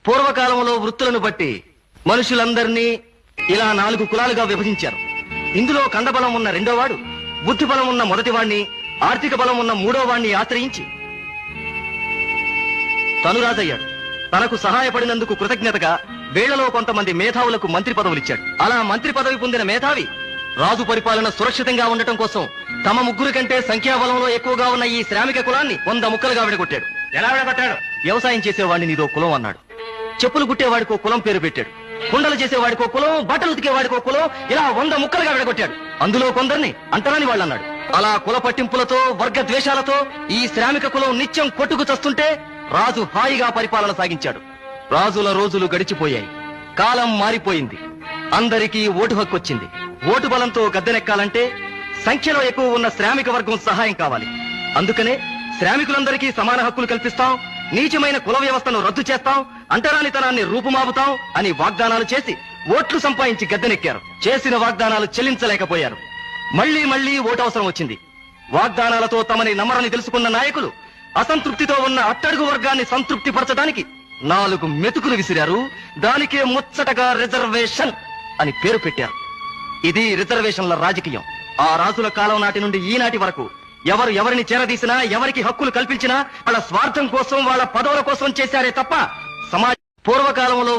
పూర్వకాలంలో వృత్తులను బట్టి మనుషులందరినీ ఇలా 4 కులాలుగా విభజించారు. ఇందులో కండబలం ఉన్న రెండోవాడు, బుద్ధి బలం ఉన్న మొదటివాణ్ణి, ఆర్థిక బలం ఉన్న మూడోవాణ్ణి ఆశ్రయించి తను రాజయ్యాడు. తనకు సహాయపడినందుకు కృతజ్ఞతగా వేళలో కొంతమంది మేధావులకు మంత్రి పదవులిచ్చాడు. అలా మంత్రి పదవి పొందిన మేధావి రాజు పరిపాలన సురక్షితంగా ఉండటం కోసం తమ ముగ్గురు కంటే సంఖ్యాబలంలో ఎక్కువగా ఉన్న ఈ శ్రామిక కులాన్ని 100 ముక్కలుగా విడగొట్టాడు. ఎలా విడగొట్టాడు? వ్యవసాయం చేసేవాడిని నీదో కులం అన్నాడు. చెప్పులు కుట్టేవాడికో కులం పేరు పెట్టాడు. కుండలు చేసేవాడికో కులం, బట్టలు ఉతికేవాడికో కులం, ఇలా 100 ముక్కలుగా విడగొట్టాడు. అందులో కొందరిని అంటరాని వాళ్ళు అన్నాడు. అలా కుల పట్టింపులతో, వర్గ ద్వేషాలతో ఈ శ్రామిక కులం నిత్యం కొట్టుకు చస్తుంటే రాజు హాయిగా పరిపాలన సాగించాడు. రాజుల రోజులు గడిచిపోయాయి. కాలం మారిపోయింది. అందరికీ ఓటు హక్కు వచ్చింది. ఓటు బలంతో గద్దెనెక్కాలంటే సంఖ్యలో ఎక్కువ ఉన్న శ్రామిక వర్గం సహాయం కావాలి. అందుకనే శ్రామికులందరికీ సమాన హక్కులు కల్పిస్తాం, నీచమైన కుల వ్యవస్థను రద్దు చేస్తాం, అంటరానితనాన్ని రూపుమాపుతాం అని వాగ్దానాలు చేసి ఓట్లు సంపాదించి గద్దెనెక్కారు. చేసిన వాగ్దానాలు చెల్లించలేకపోయారు. మళ్లీ మళ్లీ ఓటు అవసరం వచ్చింది. వాగ్దానాలతో తమని నమ్మరని తెలుసుకున్న నాయకులు అసంతృప్తితో ఉన్న అట్టడుగు వర్గాన్ని సంతృప్తి పరచడానికి 4 మెతుకులు విసిరారు. దానికే ముచ్చటగా రిజర్వేషన్ అని పేరు పెట్టారు. ఇది రిజర్వేషన్ల రాజకీయం. ఆ రాజుల కాలం నాటి నుండి ఈనాటి వరకు ఎవరు ఎవరిని చేరదీసినా, ఎవరికి హక్కులు కల్పించినా వాళ్ళ స్వార్థం కోసం, వాళ్ళ పదవుల కోసం చేశారే తప్ప సమాజ పూర్వకాలంలో